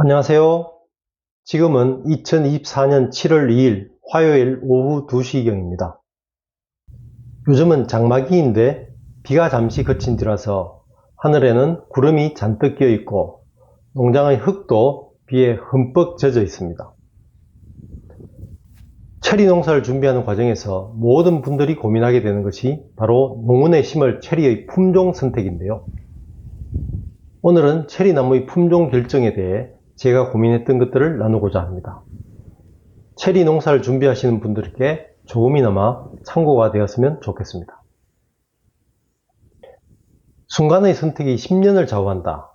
안녕하세요. 지금은 2024년 7월 2일 화요일 오후 2시경입니다. 요즘은 장마기인데 비가 잠시 그친 뒤라서 하늘에는 구름이 잔뜩 끼어 있고 농장의 흙도 비에 흠뻑 젖어 있습니다. 체리 농사를 준비하는 과정에서 모든 분들이 고민하게 되는 것이 바로 농원에 심을 체리의 품종 선택인데요. 오늘은 체리 나무의 품종 결정에 대해 제가 고민했던 것들을 나누고자 합니다. 체리 농사를 준비하시는 분들께 조금이나마 참고가 되었으면 좋겠습니다. 순간의 선택이 10년을 좌우한다.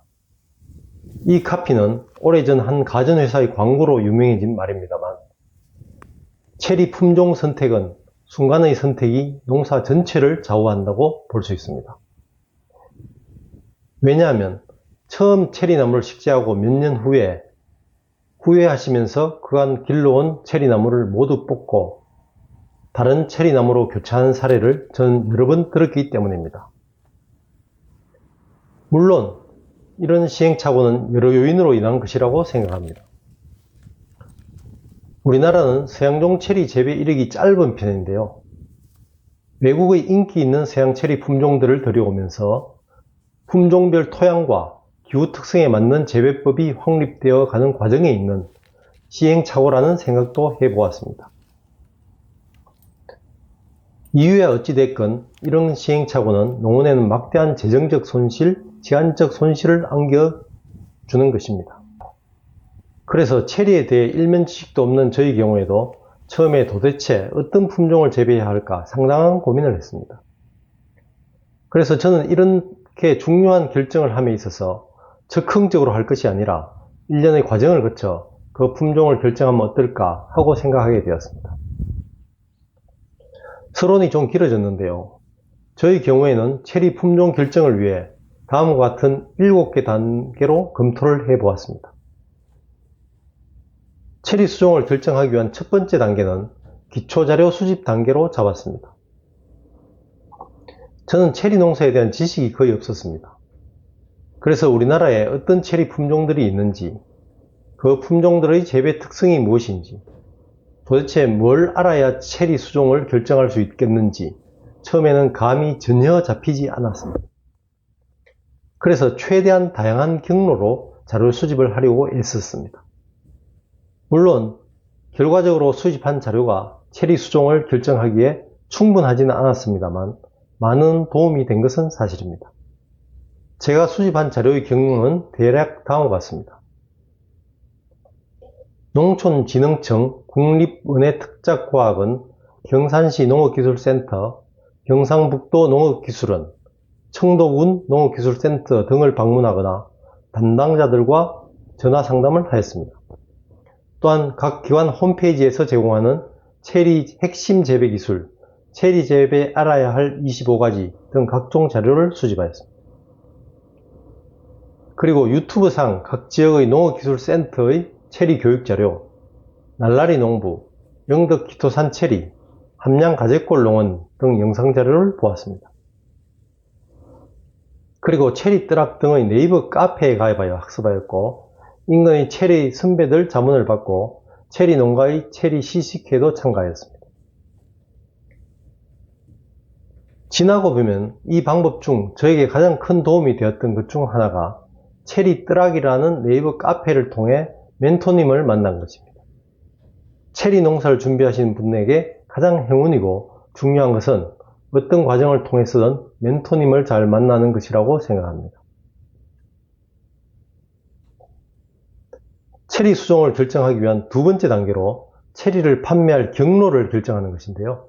이 카피는 오래전 한 가전회사의 광고로 유명해진 말입니다만, 체리 품종 선택은 순간의 선택이 농사 전체를 좌우한다고 볼 수 있습니다. 왜냐하면 처음 체리나무를 식재하고 몇 년 후에 후회하시면서 그간 길러온 체리나무를 모두 뽑고 다른 체리나무로 교체하는 사례를 저는 여러 번 들었기 때문입니다. 물론 이런 시행착오는 여러 요인으로 인한 것이라고 생각합니다. 우리나라는 서양종 체리 재배 이력이 짧은 편인데요. 외국의 인기 있는 서양 체리 품종들을 들여오면서 품종별 토양과 기후 특성에 맞는 재배법이 확립되어 가는 과정에 있는 시행착오라는 생각도 해보았습니다. 이유야 어찌됐건 이런 시행착오는 농원에는 막대한 재정적 손실, 시간적 손실을 안겨주는 것입니다. 그래서 체리에 대해 일면 지식도 없는 저의 경우에도 처음에 도대체 어떤 품종을 재배해야 할까 상당한 고민을 했습니다. 그래서 저는 이렇게 중요한 결정을 함에 있어서 즉흥적으로 할 것이 아니라 1년의 과정을 거쳐 그 품종을 결정하면 어떨까 하고 생각하게 되었습니다. 서론이 좀 길어졌는데요. 저의 경우에는 체리 품종 결정을 위해 다음과 같은 7개 단계로 검토를 해보았습니다. 체리 수종을 결정하기 위한 첫 번째 단계는 기초자료 수집 단계로 잡았습니다. 저는 체리 농사에 대한 지식이 거의 없었습니다. 그래서 우리나라에 어떤 체리 품종들이 있는지, 그 품종들의 재배 특성이 무엇인지, 도대체 뭘 알아야 체리 수종을 결정할 수 있겠는지 처음에는 감이 전혀 잡히지 않았습니다. 그래서 최대한 다양한 경로로 자료 수집을 하려고 애썼습니다. 물론 결과적으로 수집한 자료가 체리 수종을 결정하기에 충분하지는 않았습니다만 많은 도움이 된 것은 사실입니다. 제가 수집한 자료의 경우는 대략 다음과 같습니다. 농촌진흥청 국립은행특작과학원, 경산시 농업기술센터, 경상북도 농업기술원, 청도군 농업기술센터 등을 방문하거나 담당자들과 전화 상담을 하였습니다. 또한 각 기관 홈페이지에서 제공하는 체리 핵심 재배 기술, 체리 재배 알아야 할 25가지 등 각종 자료를 수집하였습니다. 그리고 유튜브상 각 지역의 농업기술센터의 체리 교육자료, 날라리 농부, 영덕 기토산 체리, 함양 가재골 농원 등 영상 자료를 보았습니다. 그리고 체리 뜨락 등의 네이버 카페에 가입하여 학습하였고, 인근의 체리 선배들 자문을 받고 체리 농가의 체리 시식회도 참가하였습니다. 지나고 보면 이 방법 중 저에게 가장 큰 도움이 되었던 것 중 하나가 체리 뜨락이라는 네이버 카페를 통해 멘토님을 만난 것입니다. 체리 농사를 준비하시는 분에게 가장 행운이고 중요한 것은 어떤 과정을 통해서든 멘토님을 잘 만나는 것이라고 생각합니다. 체리 수종을 결정하기 위한 두 번째 단계로 체리를 판매할 경로를 결정하는 것인데요.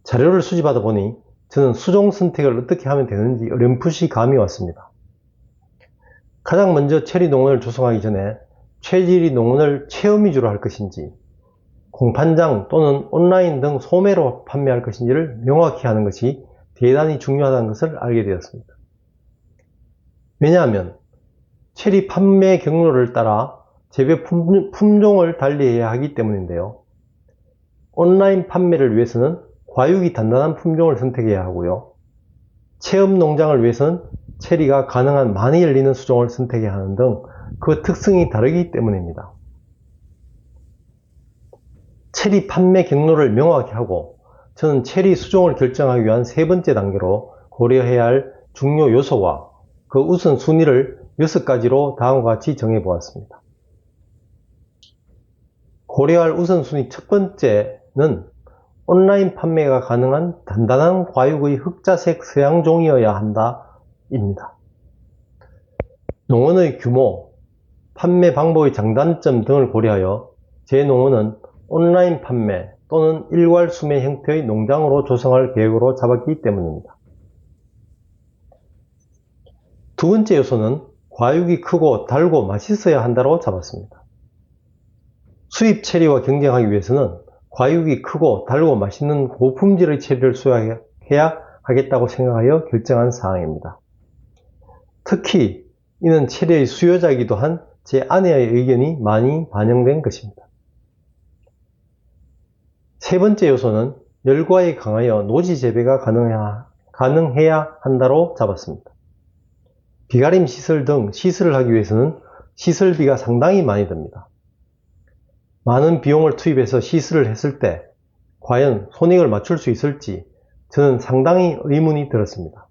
자료를 수집하다 보니 저는 수종 선택을 어떻게 하면 되는지 어렴풋이 감이 왔습니다. 가장 먼저 체리 농원을 조성하기 전에 체리 농원을 체험 위주로 할 것인지, 공판장 또는 온라인 등 소매로 판매할 것인지를 명확히 하는 것이 대단히 중요하다는 것을 알게 되었습니다. 왜냐하면 체리 판매 경로를 따라 재배 품종을 달리해야 하기 때문인데요. 온라인 판매를 위해서는 과육이 단단한 품종을 선택해야 하고요. 체험 농장을 위해서는 체리가 가능한 많이 열리는 수종을 선택해야 하는 등 그 특성이 다르기 때문입니다. 체리 판매 경로를 명확히 하고 저는 체리 수종을 결정하기 위한 세 번째 단계로 고려해야 할 중요 요소와 그 우선순위를 6가지로 다음과 같이 정해보았습니다. 고려할 우선순위 첫 번째는 온라인 판매가 가능한 단단한 과육의 흑자색 서양종이어야 한다 입니다. 농원의 규모, 판매 방법의 장단점 등을 고려하여 제 농원은 온라인 판매 또는 일괄 수매 형태의 농장으로 조성할 계획으로 잡았기 때문입니다. 두 번째 요소는 과육이 크고 달고 맛있어야 한다고 잡았습니다. 수입 체리와 경쟁하기 위해서는 과육이 크고 달고 맛있는 고품질의 체리를 수확해야 하겠다고 생각하여 결정한 사항입니다. 특히 이는 체리의 수요자이기도 한 제 아내의 의견이 많이 반영된 것입니다. 세 번째 요소는 열과에 강하여 노지 재배가 가능해야 한다로 잡았습니다. 비가림 시설 등 시설을 하기 위해서는 시설비가 상당히 많이 듭니다. 많은 비용을 투입해서 시설을 했을 때 과연 손익을 맞출 수 있을지 저는 상당히 의문이 들었습니다.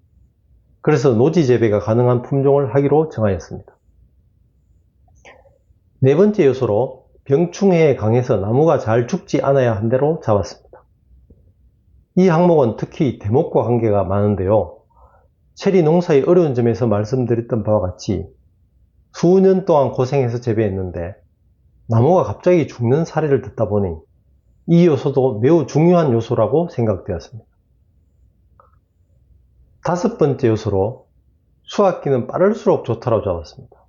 그래서 노지 재배가 가능한 품종을 하기로 정하였습니다. 네 번째 요소로 병충해에 강해서 나무가 잘 죽지 않아야 한다로 잡았습니다. 이 항목은 특히 대목과 관계가 많은데요. 체리 농사의 어려운 점에서 말씀드렸던 바와 같이 수년 동안 고생해서 재배했는데 나무가 갑자기 죽는 사례를 듣다 보니 이 요소도 매우 중요한 요소라고 생각되었습니다. 다섯 번째 요소로 수확기는 빠를수록 좋다고 잡았습니다.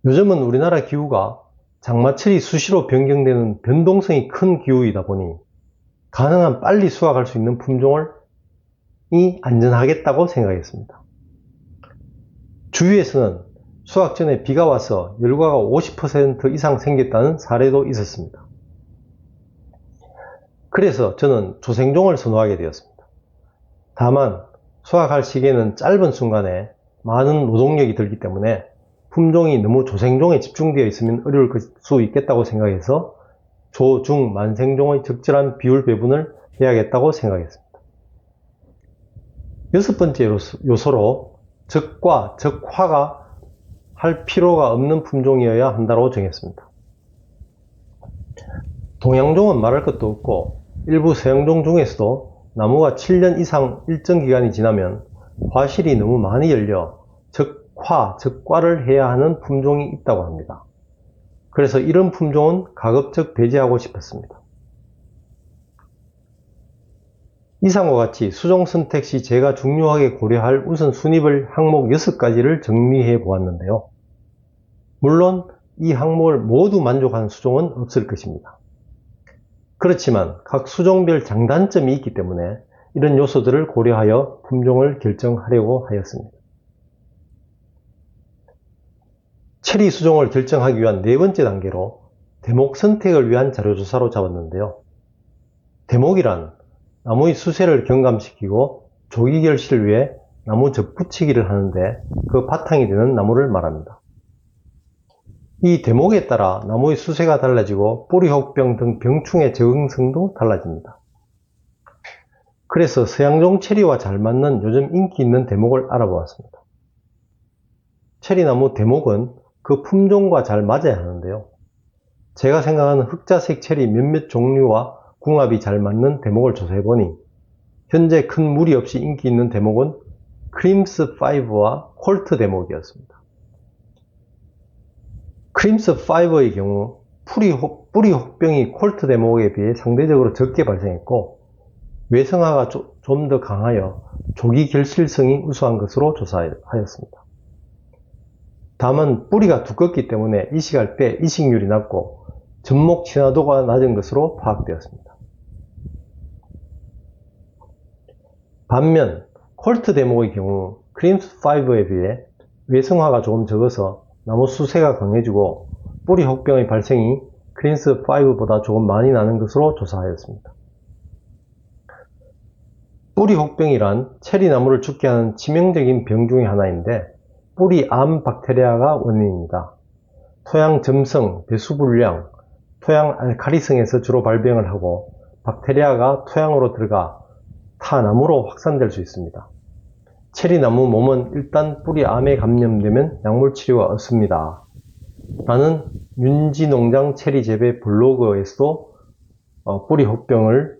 요즘은 우리나라 기후가 장마철이 수시로 변경되는 변동성이 큰 기후이다 보니 가능한 빨리 수확할 수 있는 품종을 안전하겠다고 생각했습니다. 주위에서는 수확 전에 비가 와서 열과가 50% 이상 생겼다는 사례도 있었습니다. 그래서 저는 조생종을 선호하게 되었습니다. 다만 수확할 시기에는 짧은 순간에 많은 노동력이 들기 때문에 품종이 너무 조생종에 집중되어 있으면 어려울 수 있겠다고 생각해서 조, 중, 만생종의 적절한 비율 배분을 해야겠다고 생각했습니다. 여섯 번째 요소로 적과 적화가 할 필요가 없는 품종이어야 한다고 정했습니다. 동양종은 말할 것도 없고 일부 서양종 중에서도 나무가 7년 이상 일정 기간이 지나면 화실이 너무 많이 열려 적과를 해야 하는 품종이 있다고 합니다. 그래서 이런 품종은 가급적 배제하고 싶었습니다. 이상과 같이 수종 선택 시 제가 중요하게 고려할 우선순위 항목 6가지를 정리해 보았는데요. 물론 이 항목을 모두 만족하는 수종은 없을 것입니다. 그렇지만 각 수종별 장단점이 있기 때문에 이런 요소들을 고려하여 품종을 결정하려고 하였습니다. 체리 수종을 결정하기 위한 네 번째 단계로 대목 선택을 위한 자료조사로 잡았는데요. 대목이란 나무의 수세를 경감시키고 조기 결실을 위해 나무 접붙이기를 하는데 그 바탕이 되는 나무를 말합니다. 이 대목에 따라 나무의 수세가 달라지고 뿌리 혹병 등 병충해 적응성도 달라집니다. 그래서 서양종 체리와 잘 맞는 요즘 인기 있는 대목을 알아보았습니다. 체리나무 대목은 그 품종과 잘 맞아야 하는데요. 제가 생각하는 흑자색 체리 몇몇 종류와 궁합이 잘 맞는 대목을 조사해보니 현재 큰 무리 없이 인기 있는 대목은 크림스5와 콜트 대목이었습니다. 크림스5의 경우 뿌리 혹병이 콜트 대목에 비해 상대적으로 적게 발생했고 외성화가 좀 더 강하여 조기 결실성이 우수한 것으로 조사하였습니다. 다만 뿌리가 두껍기 때문에 이식할 때 이식률이 낮고 접목 친화도가 낮은 것으로 파악되었습니다. 반면 콜트 대목의 경우 크림스5에 비해 외성화가 조금 적어서 나무 수세가 강해지고 뿌리 혹병의 발생이 크림스5보다 조금 많이 나는 것으로 조사하였습니다. 뿌리 혹병이란 체리나무를 죽게 하는 치명적인 병 중의 하나인데 뿌리암 박테리아가 원인입니다. 토양 점성, 배수 불량, 토양 알칼리성에서 주로 발병을 하고 박테리아가 토양으로 들어가 타 나무로 확산될 수 있습니다. 체리나무 몸은 일단 뿌리암에 감염되면 약물 치료가 없습니다. 라는 윤지농장 체리재배 블로그에서도 뿌리혹병을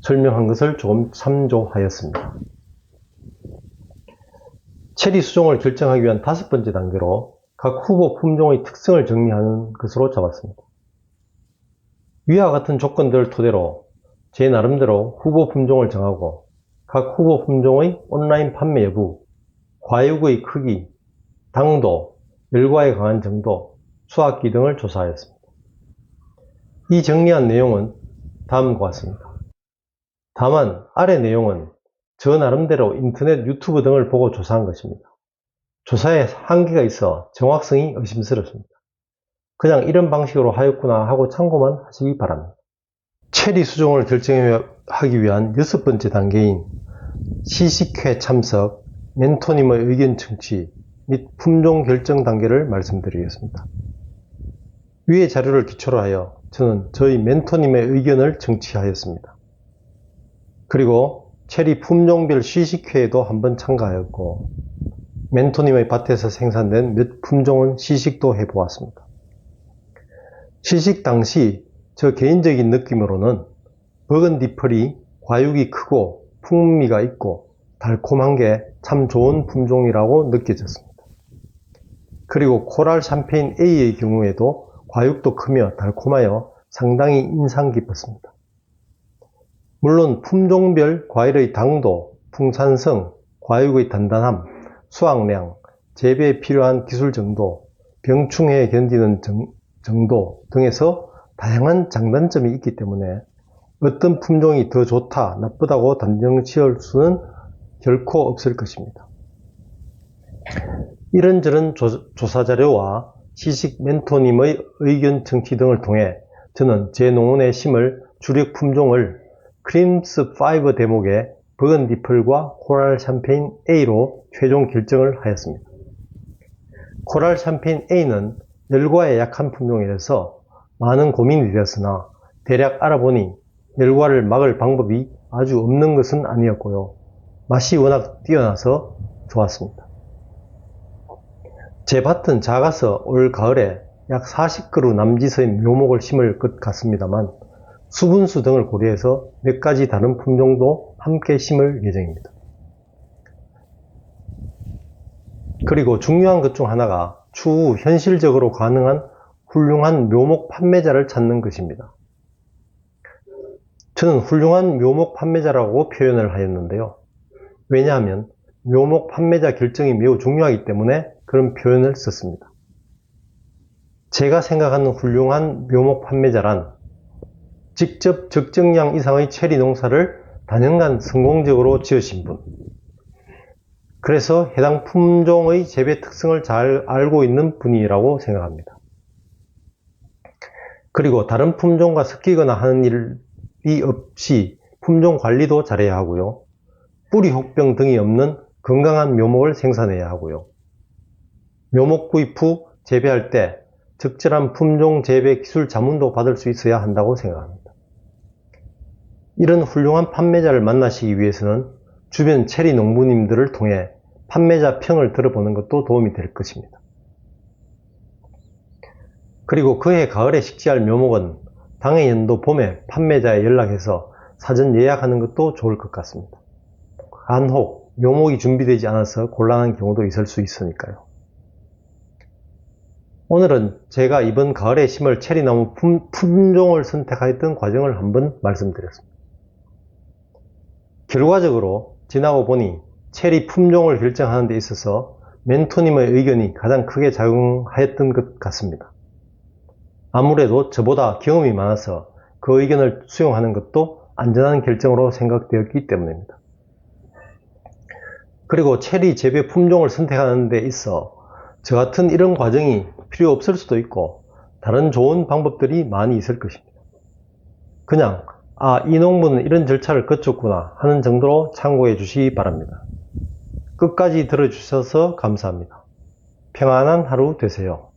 설명한 것을 조금 참조하였습니다. 체리 수종을 결정하기 위한 5번째 단계로 각 후보 품종의 특성을 정리하는 것으로 잡았습니다. 위와 같은 조건들을 토대로 제 나름대로 후보 품종을 정하고 각 후보 품종의 온라인 판매 여부, 과육의 크기, 당도, 열과에 강한 정도, 수확기 등을 조사하였습니다. 이 정리한 내용은 다음과 같습니다. 다만 아래 내용은 저 나름대로 인터넷, 유튜브 등을 보고 조사한 것입니다. 조사에 한계가 있어 정확성이 의심스럽습니다. 그냥 이런 방식으로 하였구나 하고 참고만 하시기 바랍니다. 체리 수종을 결정하기 위한 6번째 단계인 시식회 참석, 멘토님의 의견 청취 및 품종 결정 단계를 말씀드리겠습니다. 위의 자료를 기초로 하여 저는 저희 멘토님의 의견을 청취하였습니다. 그리고 체리 품종별 시식회에도 한번 참가하였고 멘토님의 밭에서 생산된 몇 품종은 시식도 해보았습니다. 시식 당시 저 개인적인 느낌으로는 버건디펄이 과육이 크고 풍미가 있고 달콤한 게 참 좋은 품종이라고 느껴졌습니다. 그리고 코랄 샴페인 A의 경우에도 과육도 크며 달콤하여 상당히 인상 깊었습니다. 물론 품종별 과일의 당도, 풍산성, 과육의 단단함, 수확량, 재배에 필요한 기술 정도, 병충해에 견디는 정도 등에서 다양한 장단점이 있기 때문에 어떤 품종이 더 좋다, 나쁘다고 단정 지을 수는 결코 없을 것입니다. 이런저런 조사자료와 시식 멘토님의 의견 청취 등을 통해 저는 제 농원에 심을 주력 품종을 크림스5 대목의 버건디펄과 코랄 샴페인 A로 최종 결정을 하였습니다. 코랄 샴페인 A는 열과에 약한 품종이라서 많은 고민이 되었으나 대략 알아보니 열과를 막을 방법이 아주 없는 것은 아니었고요. 맛이 워낙 뛰어나서 좋았습니다. 제 밭은 작아서 올 가을에 약 40그루 남짓의 묘목을 심을 것 같습니다만 수분수 등을 고려해서 몇 가지 다른 품종도 함께 심을 예정입니다. 그리고 중요한 것 중 하나가 추후 현실적으로 가능한 훌륭한 묘목 판매자를 찾는 것입니다. 저는 훌륭한 묘목 판매자라고 표현을 하였는데요. 왜냐하면 묘목 판매자 결정이 매우 중요하기 때문에 그런 표현을 썼습니다. 제가 생각하는 훌륭한 묘목 판매자란 직접 적정량 이상의 체리 농사를 다년간 성공적으로 지으신 분, 그래서 해당 품종의 재배 특성을 잘 알고 있는 분이라고 생각합니다. 그리고 다른 품종과 섞이거나 하는 일이 없이 품종 관리도 잘해야 하고요. 뿌리 혹병 등이 없는 건강한 묘목을 생산해야 하고요. 묘목 구입 후 재배할 때 적절한 품종 재배 기술 자문도 받을 수 있어야 한다고 생각합니다. 이런 훌륭한 판매자를 만나시기 위해서는 주변 체리 농부님들을 통해 판매자 평을 들어보는 것도 도움이 될 것입니다. 그리고 그해 가을에 식재할 묘목은 당해 연도 봄에 판매자에 연락해서 사전 예약하는 것도 좋을 것 같습니다. 간혹 묘목이 준비되지 않아서 곤란한 경우도 있을 수 있으니까요. 오늘은 제가 이번 가을에 심을 체리나무 품종을 선택하였던 과정을 한번 말씀드렸습니다. 결과적으로 지나고 보니 체리 품종을 결정하는 데 있어서 멘토님의 의견이 가장 크게 작용하였던 것 같습니다. 아무래도 저보다 경험이 많아서 그 의견을 수용하는 것도 안전한 결정으로 생각되었기 때문입니다. 그리고 체리 재배 품종을 선택하는 데 있어 저 같은 이런 과정이 필요 없을 수도 있고 다른 좋은 방법들이 많이 있을 것입니다. 그냥 이 농부는 이런 절차를 거쳤구나 하는 정도로 참고해 주시기 바랍니다. 끝까지 들어주셔서 감사합니다. 평안한 하루 되세요.